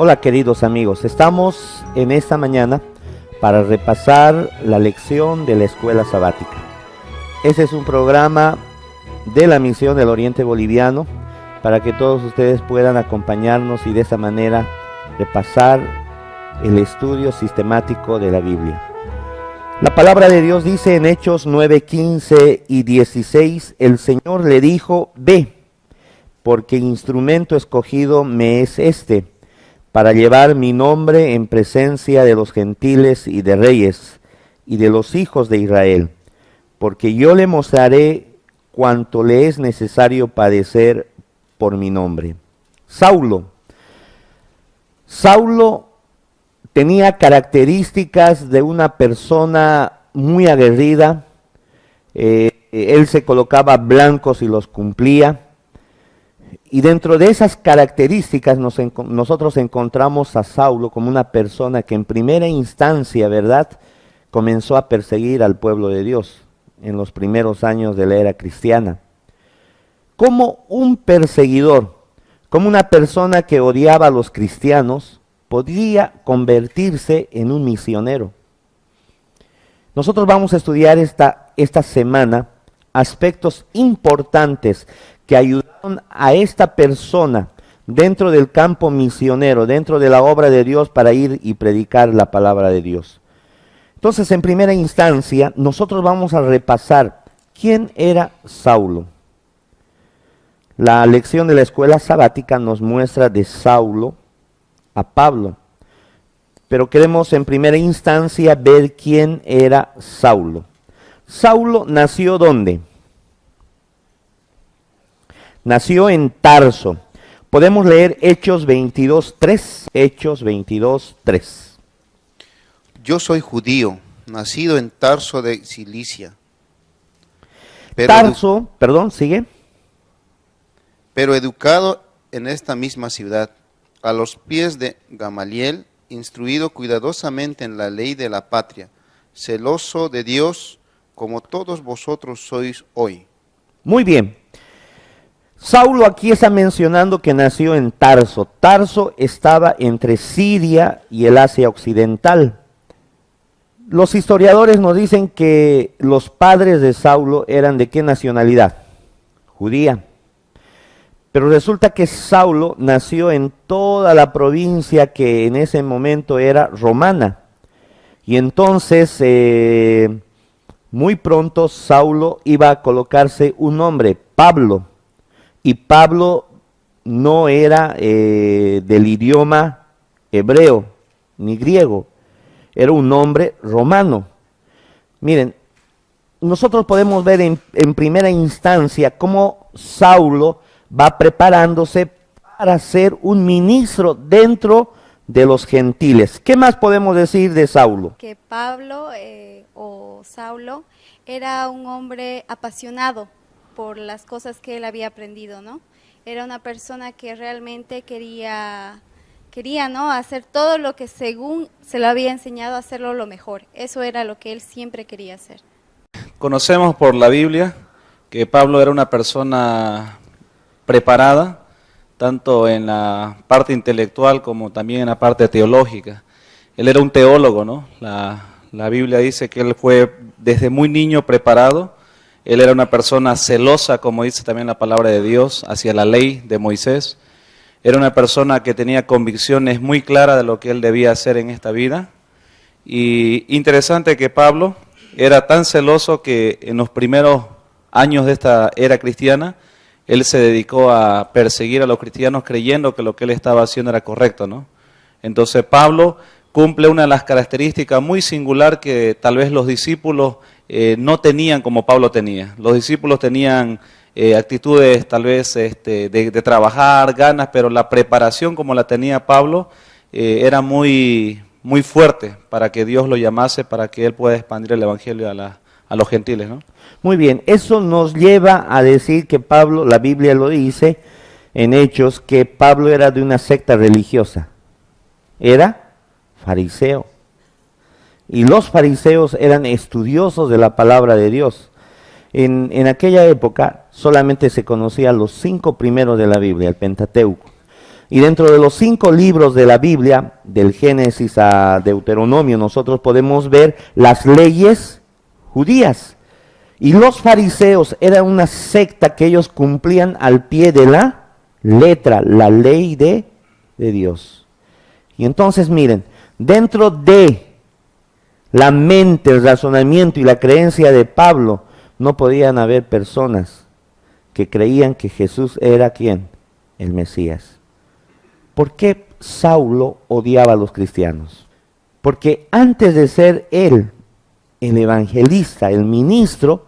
Hola queridos amigos, estamos en esta mañana para repasar la lección de la escuela sabática. Este es un programa de la Misión del Oriente Boliviano para que todos ustedes puedan acompañarnos y de esa manera repasar el estudio sistemático de la Biblia. La palabra de Dios dice en Hechos 9, 15 y 16, el Señor le dijo, ve, porque instrumento escogido me es este, para llevar mi nombre en presencia de los gentiles y de reyes y de los hijos de Israel, porque yo le mostraré cuanto le es necesario padecer por mi nombre. Saulo tenía características de una persona muy aguerrida. Él se colocaba blancos y los cumplía. Y dentro de esas características nosotros encontramos a Saulo como una persona que en primera instancia, ¿verdad?, comenzó a perseguir al pueblo de Dios en los primeros años de la era cristiana. Como un perseguidor, como una persona que odiaba a los cristianos, podía convertirse en un misionero. Nosotros vamos a estudiar esta semana aspectos importantes que ayudaron a esta persona dentro del campo misionero, dentro de la obra de Dios para ir y predicar la palabra de Dios. Entonces, en primera instancia, nosotros vamos a repasar quién era Saulo. La lección de la escuela sabática nos muestra de Saulo a Pablo, pero queremos en primera instancia ver quién era Saulo. Saulo nació ¿dónde? Nació en Tarso. Podemos leer Hechos 22:3. Hechos 22:3. Yo soy judío, nacido en Tarso de Cilicia. Sigue. Pero educado en esta misma ciudad, a los pies de Gamaliel, instruido cuidadosamente en la ley de la patria, celoso de Dios, como todos vosotros sois hoy. Muy bien. Saulo aquí está mencionando que nació en Tarso. Tarso estaba entre Siria y el Asia Occidental. Los historiadores nos dicen que los padres de Saulo eran ¿de qué nacionalidad? Judía. Pero resulta que Saulo nació en toda la provincia que en ese momento era romana. Y entonces, muy pronto Saulo iba a colocarse un nombre, Pablo. Y Pablo no era del idioma hebreo ni griego, era un nombre romano. Miren, nosotros podemos ver en primera instancia cómo Saulo va preparándose para ser un ministro dentro de los gentiles. ¿Qué más podemos decir de Saulo? Que Pablo o Saulo era un hombre apasionado por las cosas que él había aprendido, ¿no? Era una persona que realmente quería, ¿no?, hacer todo lo que según se lo había enseñado, hacerlo lo mejor. Eso era lo que él siempre quería hacer. Conocemos por la Biblia que Pablo era una persona preparada, tanto en la parte intelectual como también en la parte teológica. Él era un teólogo, ¿no? La Biblia dice que él fue desde muy niño preparado. Él era una persona celosa, como dice también la palabra de Dios, hacia la ley de Moisés. Era una persona que tenía convicciones muy claras de lo que él debía hacer en esta vida. Y interesante que Pablo era tan celoso que en los primeros años de esta era cristiana, él se dedicó a perseguir a los cristianos creyendo que lo que él estaba haciendo era correcto, ¿no? Entonces Pablo cumple una de las características muy singular que tal vez los discípulos no tenían como Pablo tenía. Los discípulos tenían actitudes tal vez de trabajar, ganas, pero la preparación como la tenía Pablo era muy, muy fuerte para que Dios lo llamase, para que él pueda expandir el evangelio a los gentiles, ¿no? Muy bien, eso nos lleva a decir que Pablo, la Biblia lo dice en Hechos, que Pablo era de una secta religiosa. Era fariseo. Y los fariseos eran estudiosos de la palabra de Dios. En aquella época solamente se conocían los 5 primeros de la Biblia, el Pentateuco. Y dentro de los 5 libros de la Biblia, del Génesis a Deuteronomio, nosotros podemos ver las leyes judías. Y los fariseos eran una secta que ellos cumplían al pie de la letra, la ley de Dios. Y entonces miren, dentro de la mente, el razonamiento y la creencia de Pablo, no podían haber personas que creían que Jesús era ¿quién? El Mesías. ¿Por qué Saulo odiaba a los cristianos? Porque antes de ser él el evangelista, el ministro,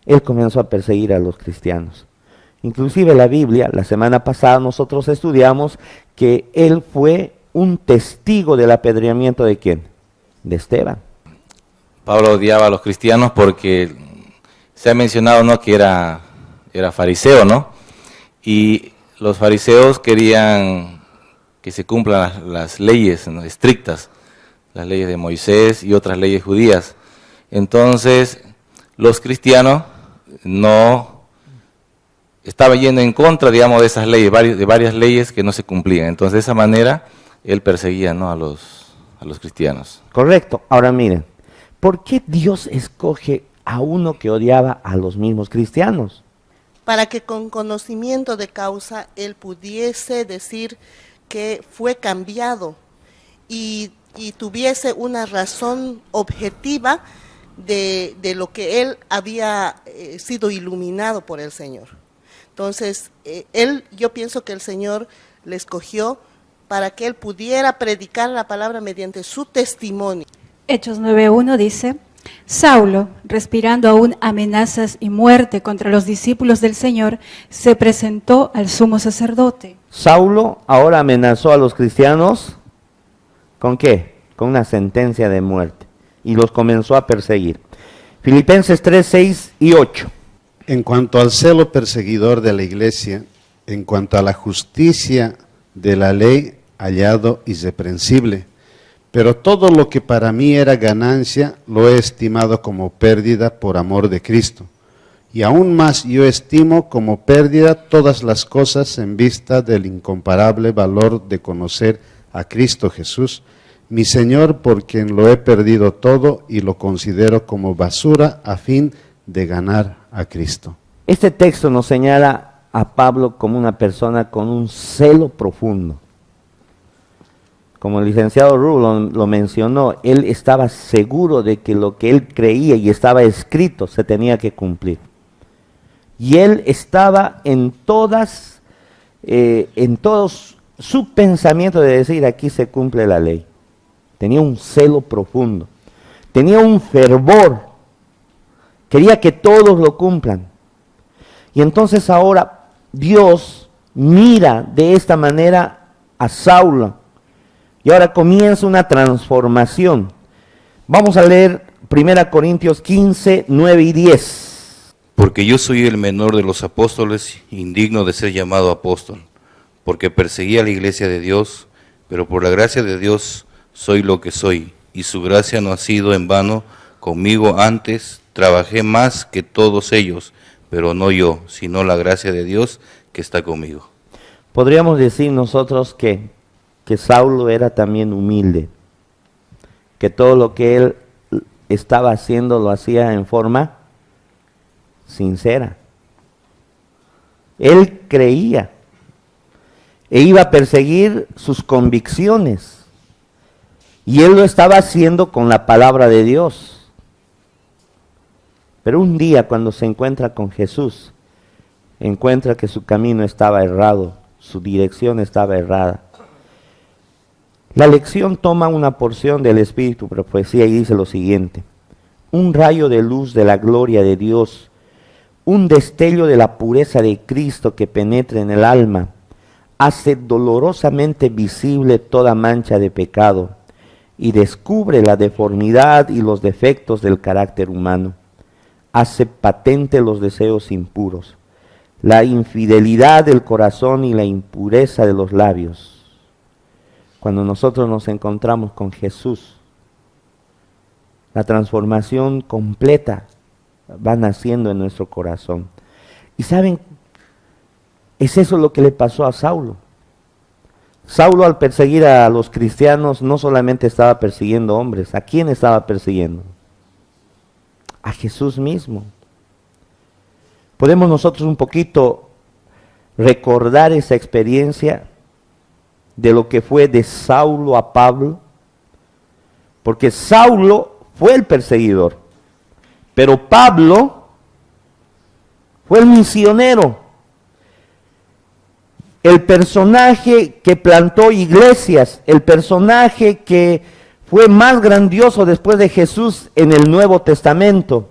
él comenzó a perseguir a los cristianos. Inclusive la Biblia, la semana pasada nosotros estudiamos que él fue un testigo del apedreamiento ¿de quién? De Esteban. Pablo odiaba a los cristianos porque se ha mencionado, ¿no?, que era fariseo, ¿no? Y los fariseos querían que se cumplan las leyes, ¿no?, estrictas, las leyes de Moisés y otras leyes judías. Entonces, los cristianos no estaban yendo en contra, digamos, de esas leyes, de varias leyes que no se cumplían. Entonces, de esa manera, él perseguía, ¿no?, a los cristianos. Correcto. Ahora miren, ¿por qué Dios escoge a uno que odiaba a los mismos cristianos? Para que con conocimiento de causa él pudiese decir que fue cambiado y tuviese una razón objetiva de lo que él había sido iluminado por el Señor. Entonces, yo pienso que el Señor le escogió para que él pudiera predicar la palabra mediante su testimonio. Hechos 9:1 dice: Saulo, respirando aún amenazas y muerte contra los discípulos del Señor, se presentó al sumo sacerdote. Saulo ahora amenazó a los cristianos, ¿con qué? Con una sentencia de muerte, y los comenzó a perseguir. Filipenses 3, 6 y 8. En cuanto al celo perseguidor de la iglesia, en cuanto a la justicia de la ley, hallado irreprensible, pero todo lo que para mí era ganancia, lo he estimado como pérdida por amor de Cristo. Y aún más yo estimo como pérdida todas las cosas en vista del incomparable valor de conocer a Cristo Jesús, mi Señor, por quien lo he perdido todo y lo considero como basura a fin de ganar a Cristo. Este texto nos señala a Pablo como una persona con un celo profundo. Como el licenciado Ru lo mencionó, él estaba seguro de que lo que él creía y estaba escrito se tenía que cumplir. Y él estaba en todos su pensamiento de decir, aquí se cumple la ley. Tenía un celo profundo, tenía un fervor, quería que todos lo cumplan. Y entonces ahora Dios mira de esta manera a Saulo, y ahora comienza una transformación. Vamos a leer 1 Corintios 15, 9 y 10. Porque yo soy el menor de los apóstoles, indigno de ser llamado apóstol, porque perseguí a la iglesia de Dios, pero por la gracia de Dios soy lo que soy, y su gracia no ha sido en vano conmigo. Antes trabajé más que todos ellos, pero no yo, sino la gracia de Dios que está conmigo. Podríamos decir nosotros que Saulo era también humilde, que todo lo que él estaba haciendo lo hacía en forma sincera. Él creía e iba a perseguir sus convicciones, y él lo estaba haciendo con la palabra de Dios. Pero un día, cuando se encuentra con Jesús, encuentra que su camino estaba errado, su dirección estaba errada. La lección toma una porción del Espíritu Profecía y dice lo siguiente: un rayo de luz de la gloria de Dios, un destello de la pureza de Cristo que penetra en el alma, hace dolorosamente visible toda mancha de pecado y descubre la deformidad y los defectos del carácter humano. Hace patente los deseos impuros, la infidelidad del corazón y la impureza de los labios. Cuando nosotros nos encontramos con Jesús, la transformación completa va naciendo en nuestro corazón. Y saben, es eso lo que le pasó a Saulo. Saulo, al perseguir a los cristianos, no solamente estaba persiguiendo hombres. ¿A quién estaba persiguiendo? A Jesús mismo. ¿Podemos nosotros un poquito recordar esa experiencia de lo que fue de Saulo a Pablo? Porque Saulo fue el perseguidor, pero Pablo fue el misionero, el personaje que plantó iglesias, el personaje que fue más grandioso después de Jesús en el Nuevo Testamento,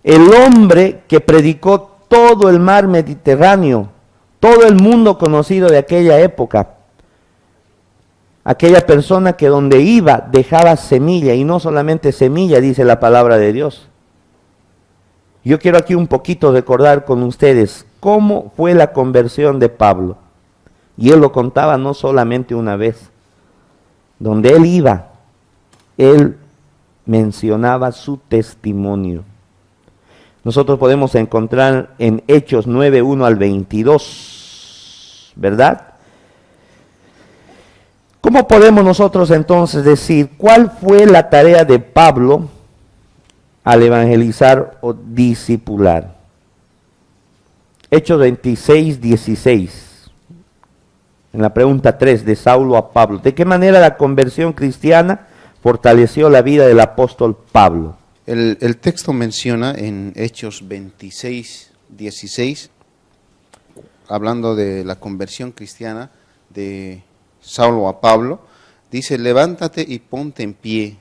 el hombre que predicó todo el mar Mediterráneo, todo el mundo conocido de aquella época. Aquella persona que donde iba dejaba semilla, y no solamente semilla, dice la palabra de Dios. Yo quiero aquí un poquito recordar con ustedes cómo fue la conversión de Pablo. Y él lo contaba no solamente una vez. Donde él iba, él mencionaba su testimonio. Nosotros podemos encontrar en Hechos 9, 1 al 22, ¿verdad? ¿Cómo podemos nosotros entonces decir cuál fue la tarea de Pablo al evangelizar o discipular? Hechos 26, 16. En la pregunta 3, de Saulo a Pablo. ¿De qué manera la conversión cristiana fortaleció la vida del apóstol Pablo? El texto menciona en Hechos 26, 16, hablando de la conversión cristiana de Saulo a Pablo, dice: levántate y ponte en pie.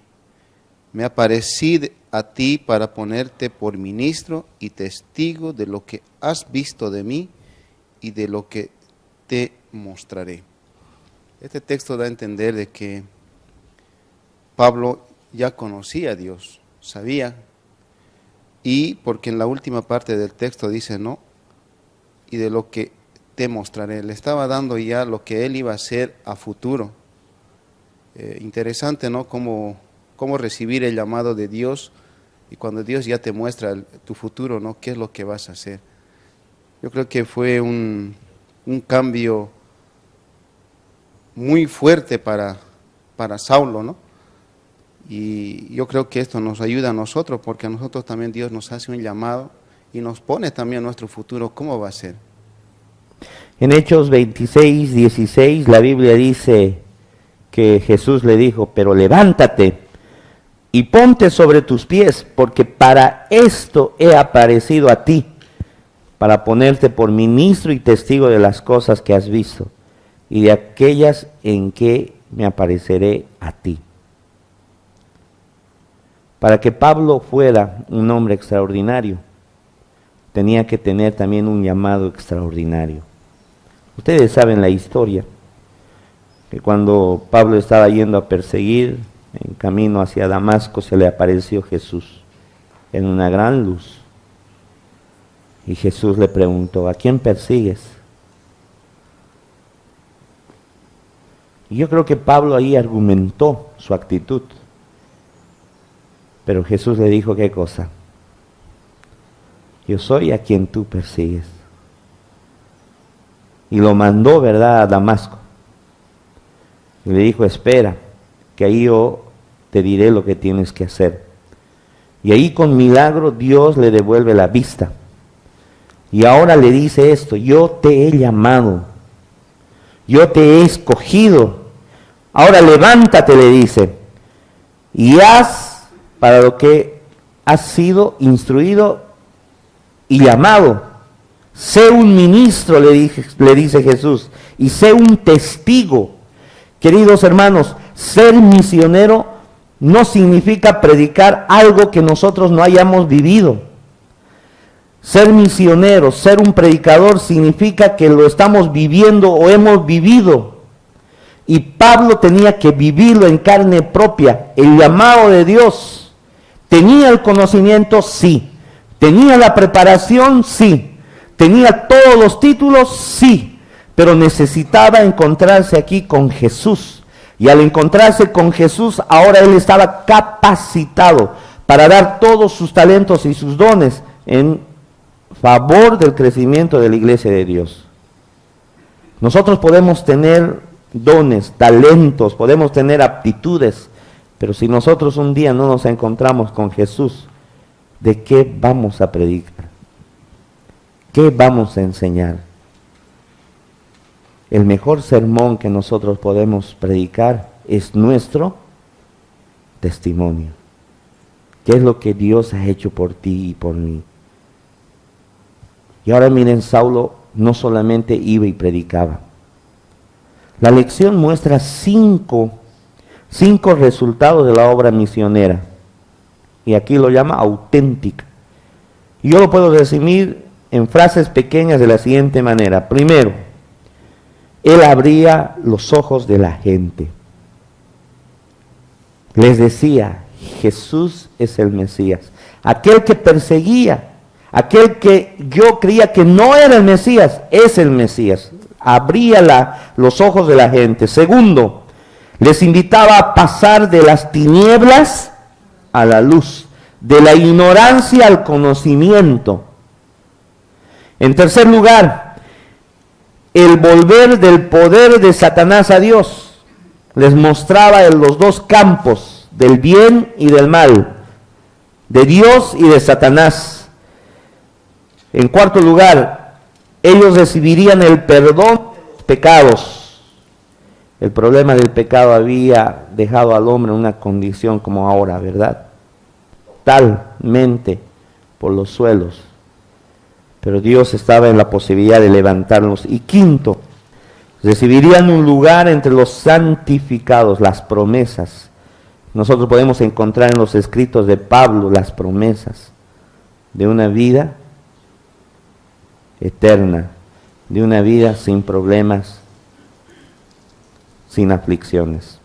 Me aparecí a ti para ponerte por ministro y testigo de lo que has visto de mí y de lo que te mostraré. Este texto da a entender de que Pablo ya conocía a Dios, sabía, y porque en la última parte del texto dice, no, y de lo que te mostraré, le estaba dando ya lo que él iba a hacer a futuro. Interesante, ¿no? Cómo recibir el llamado de Dios, y cuando Dios ya te muestra tu futuro, ¿no? ¿Qué es lo que vas a hacer? Yo creo que fue un cambio muy fuerte para Saulo, ¿no? Y yo creo que esto nos ayuda a nosotros, porque a nosotros también Dios nos hace un llamado y nos pone también nuestro futuro, ¿cómo va a ser? En Hechos 26, 16, la Biblia dice que Jesús le dijo, pero levántate y ponte sobre tus pies, porque para esto he aparecido a ti, para ponerte por ministro y testigo de las cosas que has visto y de aquellas en que me apareceré a ti. Para que Pablo fuera un hombre extraordinario, tenía que tener también un llamado extraordinario. Ustedes saben la historia, que cuando Pablo estaba yendo a perseguir, en camino hacia Damasco se le apareció Jesús en una gran luz. Y Jesús le preguntó, ¿a quién persigues? Y yo creo que Pablo ahí argumentó su actitud. Pero Jesús le dijo, ¿qué cosa? Yo soy a quien tú persigues. Y lo mandó, ¿verdad?, a Damasco. Y le dijo, espera, que ahí yo te diré lo que tienes que hacer. Y ahí con milagro Dios le devuelve la vista. Y ahora le dice esto, yo te he llamado, yo te he escogido. Ahora levántate, le dice, y haz para lo que has sido instruido y llamado. Sé un ministro, le dice Jesús, y sé un testigo. Queridos hermanos, ser misionero no significa predicar algo que nosotros no hayamos vivido. Ser misionero, ser un predicador, significa que lo estamos viviendo o hemos vivido. Y Pablo tenía que vivirlo en carne propia, el llamado de Dios. ¿Tenía el conocimiento? Sí. ¿Tenía la preparación? Sí. ¿Tenía todos los títulos? Sí. Pero necesitaba encontrarse aquí con Jesús. Y al encontrarse con Jesús, ahora él estaba capacitado para dar todos sus talentos y sus dones en favor del crecimiento de la iglesia de Dios. Nosotros podemos tener dones, talentos, podemos tener aptitudes, pero si nosotros un día no nos encontramos con Jesús, ¿de qué vamos a predicar? ¿Qué vamos a enseñar? El mejor sermón que nosotros podemos predicar es nuestro testimonio. ¿Qué es lo que Dios ha hecho por ti y por mí? Y ahora miren, Saulo no solamente iba y predicaba. La lección muestra cinco resultados de la obra misionera. Y aquí lo llama auténtica. Y yo lo puedo resumir en frases pequeñas de la siguiente manera. Primero, él abría los ojos de la gente. Les decía, Jesús es el Mesías. Aquel que perseguía, aquel que yo creía que no era el Mesías, es el Mesías. Abría los ojos de la gente. Segundo, les invitaba a pasar de las tinieblas a la luz, de la ignorancia al conocimiento. En tercer lugar, el volver del poder de Satanás a Dios. Les mostraba en los dos campos, del bien y del mal, de Dios y de Satanás. En cuarto lugar, ellos recibirían el perdón de los pecados. El problema del pecado había dejado al hombre en una condición como ahora, ¿verdad? Totalmente por los suelos. Pero Dios estaba en la posibilidad de levantarlos. Y quinto, recibirían un lugar entre los santificados, las promesas. Nosotros podemos encontrar en los escritos de Pablo las promesas de una vida eterna, de una vida sin problemas, sin aflicciones.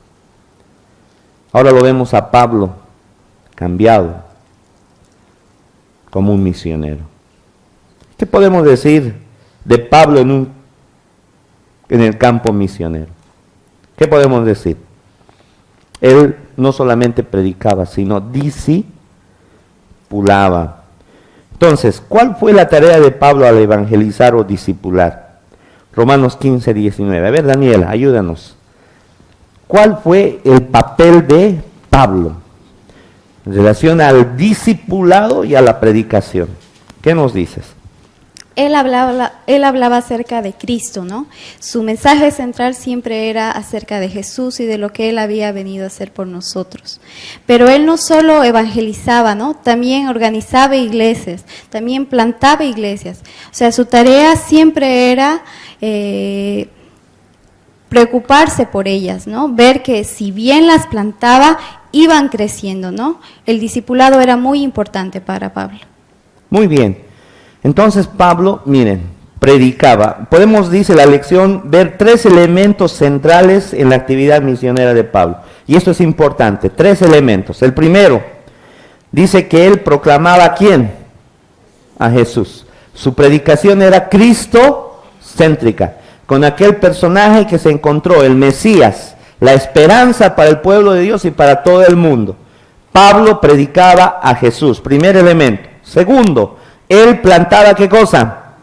Ahora lo vemos a Pablo cambiado como un misionero. ¿Qué podemos decir de Pablo en el campo misionero? ¿Qué podemos decir? Él no solamente predicaba, sino discipulaba. Entonces, ¿cuál fue la tarea de Pablo al evangelizar o discipular? Romanos 15, 19. A ver, Daniela, ayúdanos. ¿Cuál fue el papel de Pablo en relación al discipulado y a la predicación? ¿Qué nos dices? Él hablaba acerca de Cristo, ¿no? Su mensaje central siempre era acerca de Jesús y de lo que Él había venido a hacer por nosotros. Pero Él no solo evangelizaba, ¿no? También organizaba iglesias, también plantaba iglesias. O sea, su tarea siempre era preocuparse por ellas, ¿no? Ver que si bien las plantaba, iban creciendo, ¿no? El discipulado era muy importante para Pablo. Muy bien. Entonces Pablo, miren, predicaba. Podemos, dice la lección, ver tres elementos centrales en la actividad misionera de Pablo. Y esto es importante, tres elementos. El primero, dice que él proclamaba ¿a quién? A Jesús. Su predicación era cristocéntrica, con aquel personaje que se encontró, el Mesías, la esperanza para el pueblo de Dios y para todo el mundo. Pablo predicaba a Jesús, primer elemento. Segundo, él plantaba ¿qué cosa?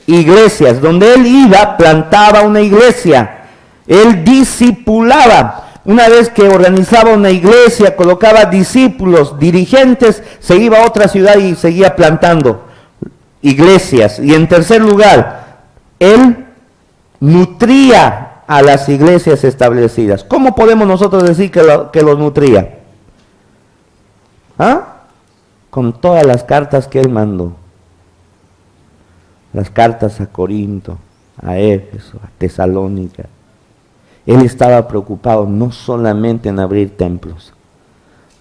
Iglesias. Donde él iba, plantaba una iglesia. Él discipulaba. Una vez que organizaba una iglesia, colocaba discípulos, dirigentes, se iba a otra ciudad y seguía plantando iglesias. Y en tercer lugar, él nutría a las iglesias establecidas. ¿Cómo podemos nosotros decir que los nutría? ¿Ah? Con todas las cartas que él mandó. Las cartas a Corinto, a Éfeso, a Tesalónica. Él estaba preocupado no solamente en abrir templos,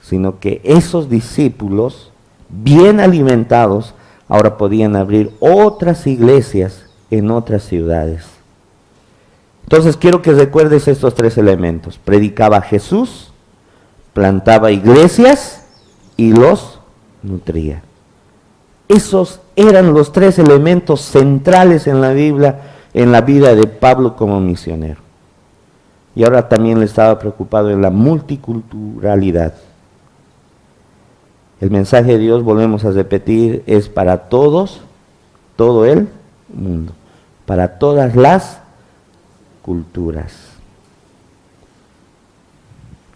sino que esos discípulos, bien alimentados, ahora podían abrir otras iglesias en otras ciudades. Entonces quiero que recuerdes estos tres elementos. Predicaba a Jesús, plantaba iglesias y los nutría. Esos eran los tres elementos centrales en la Biblia, en la vida de Pablo como misionero. Y ahora también le estaba preocupado en la multiculturalidad. El mensaje de Dios, volvemos a repetir, es para todos, todo el mundo, para todas las culturas.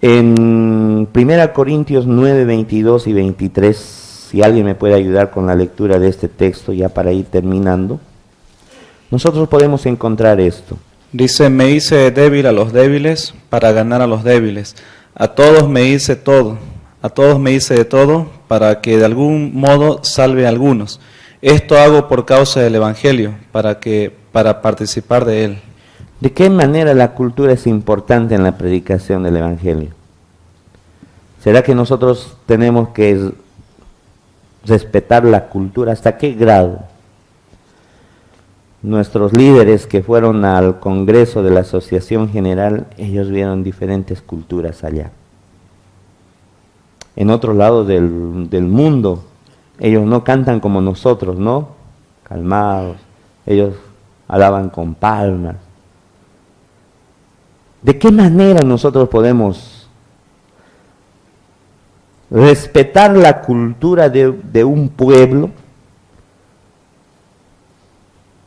En 1 Corintios 9, 22 y 23, si alguien me puede ayudar con la lectura de este texto ya para ir terminando, nosotros podemos encontrar esto. Dice, me hice débil a los débiles para ganar a los débiles. A todos me hice todo, a todos me hice de todo para que de algún modo salve a algunos. Esto hago por causa del Evangelio, para participar de él. ¿De qué manera la cultura es importante en la predicación del Evangelio? ¿Será que nosotros tenemos que respetar la cultura? ¿Hasta qué grado? Nuestros líderes que fueron al Congreso de la Asociación General, ellos vieron diferentes culturas allá. En otros lados del mundo, ellos no cantan como nosotros, ¿no? Calmados, ellos alaban con palmas. ¿De qué manera nosotros podemos respetar la cultura de un pueblo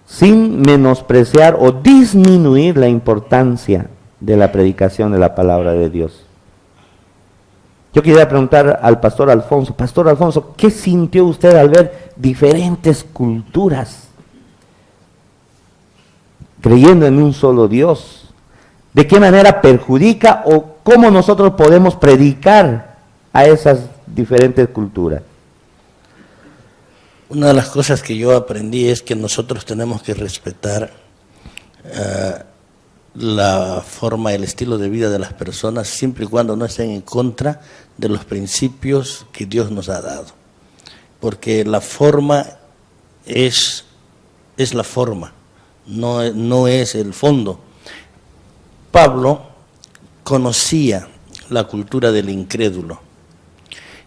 sin menospreciar o disminuir la importancia de la predicación de la palabra de Dios? Yo quería preguntar al Pastor Alfonso, ¿qué sintió usted al ver diferentes culturas creyendo en un solo Dios? ¿De qué manera perjudica o cómo nosotros podemos predicar a esas diferentes culturas? Una de las cosas que yo aprendí es que nosotros tenemos que respetar la forma, el estilo de vida de las personas, siempre y cuando no estén en contra de los principios que Dios nos ha dado. Porque la forma es la forma, no es el fondo. Pablo conocía la cultura del incrédulo.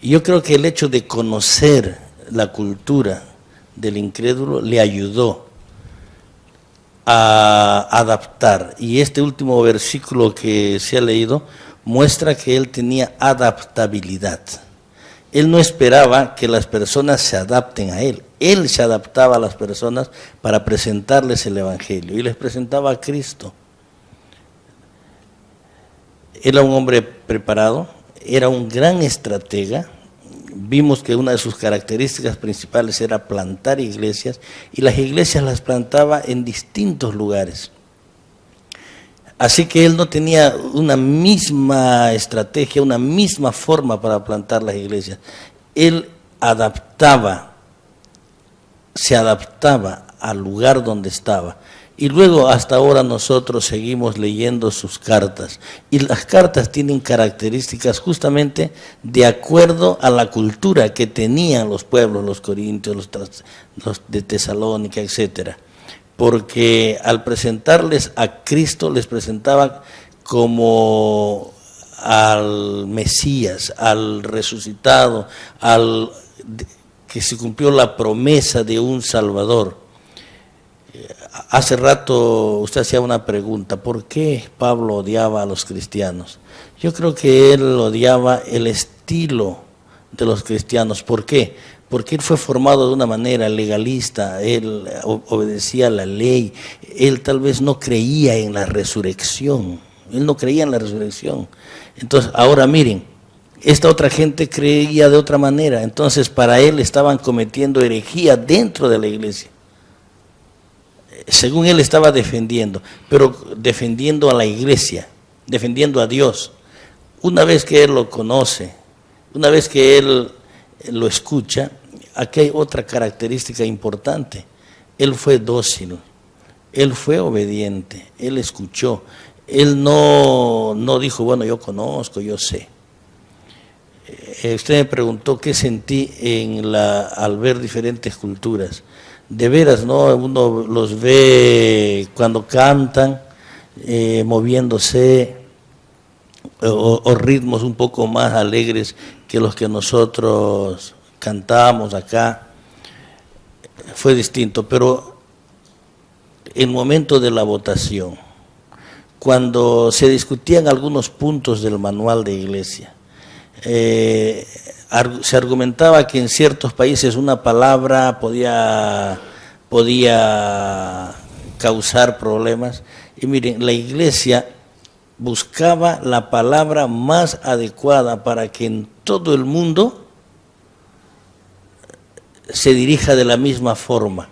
Y yo creo que el hecho de conocer la cultura del incrédulo le ayudó a adaptar. Y este último versículo que se ha leído muestra que él tenía adaptabilidad. Él no esperaba que las personas se adapten a él. Él se adaptaba a las personas para presentarles el Evangelio y les presentaba a Cristo. Era un hombre preparado, era un gran estratega. Vimos que una de sus características principales era plantar iglesias, y las iglesias las plantaba en distintos lugares. Así que él no tenía una misma estrategia, una misma forma para plantar las iglesias. Él se adaptaba al lugar donde estaba. Y luego hasta ahora nosotros seguimos leyendo sus cartas. Y las cartas tienen características justamente de acuerdo a la cultura que tenían los pueblos, los corintios, los de Tesalónica, etcétera. Porque al presentarles a Cristo, les presentaba como al Mesías, al resucitado, que se cumplió la promesa de un Salvador. Hace rato usted hacía una pregunta, ¿por qué Pablo odiaba a los cristianos? Yo creo que él odiaba el estilo de los cristianos. ¿Por qué? Porque él fue formado de una manera legalista, él obedecía la ley, él tal vez no creía en la resurrección, Entonces, ahora miren, esta otra gente creía de otra manera, entonces para él estaban cometiendo herejía dentro de la iglesia. Según él estaba defendiendo, pero defendiendo a la iglesia, defendiendo a Dios. Una vez que él lo conoce, una vez que él lo escucha, aquí hay otra característica importante. Él fue dócil, él fue obediente, él escuchó, él no dijo, bueno, yo conozco, yo sé. Usted me preguntó qué sentí al ver diferentes culturas. De veras, ¿no? Uno los ve cuando cantan, moviéndose, o ritmos un poco más alegres que los que nosotros cantamos acá. Fue distinto, pero el momento de la votación, cuando se discutían algunos puntos del manual de iglesia, se argumentaba que en ciertos países una palabra podía causar problemas. Y miren, la iglesia buscaba la palabra más adecuada para que en todo el mundo se dirija de la misma forma.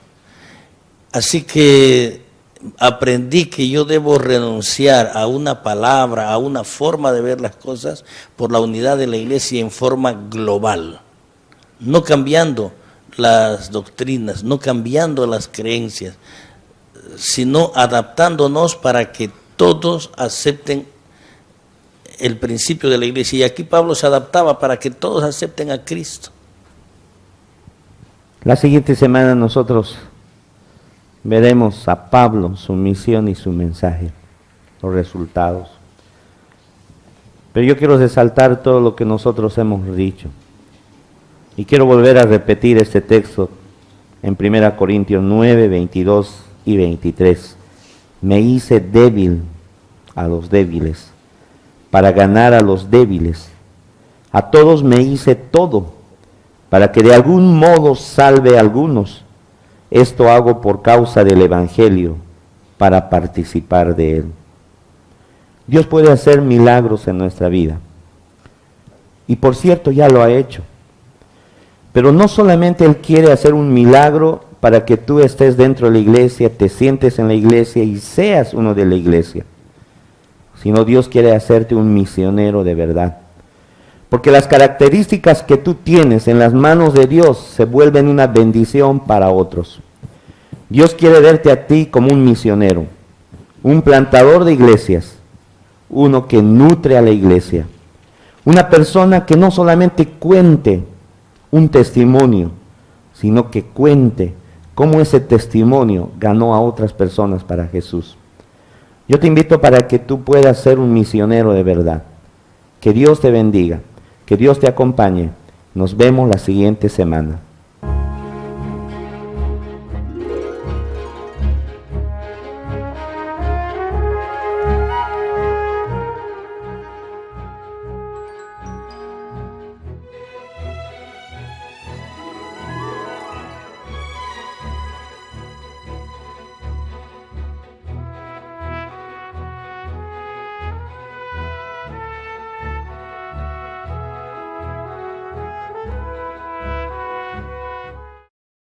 Así que aprendí que yo debo renunciar a una palabra, a una forma de ver las cosas por la unidad de la iglesia en forma global, no cambiando las doctrinas, no cambiando las creencias, sino adaptándonos para que todos acepten el principio de la iglesia. Y aquí Pablo se adaptaba para que todos acepten a Cristo. La siguiente semana nosotros veremos a Pablo, su misión y su mensaje, los resultados. Pero yo quiero resaltar todo lo que nosotros hemos dicho. Y quiero volver a repetir este texto en 1 Corintios 9, 22 y 23. Me hice débil a los débiles, para ganar a los débiles. A todos me hice todo, para que de algún modo salve a algunos. Esto hago por causa del Evangelio, para participar de él. Dios puede hacer milagros en nuestra vida. Y por cierto, ya lo ha hecho. Pero no solamente Él quiere hacer un milagro para que tú estés dentro de la iglesia, te sientes en la iglesia y seas uno de la iglesia, sino Dios quiere hacerte un misionero de verdad. Porque las características que tú tienes en las manos de Dios se vuelven una bendición para otros. Dios quiere verte a ti como un misionero, un plantador de iglesias, uno que nutre a la iglesia, una persona que no solamente cuente un testimonio, sino que cuente cómo ese testimonio ganó a otras personas para Jesús. Yo te invito para que tú puedas ser un misionero de verdad. Que Dios te bendiga, que Dios te acompañe. Nos vemos la siguiente semana.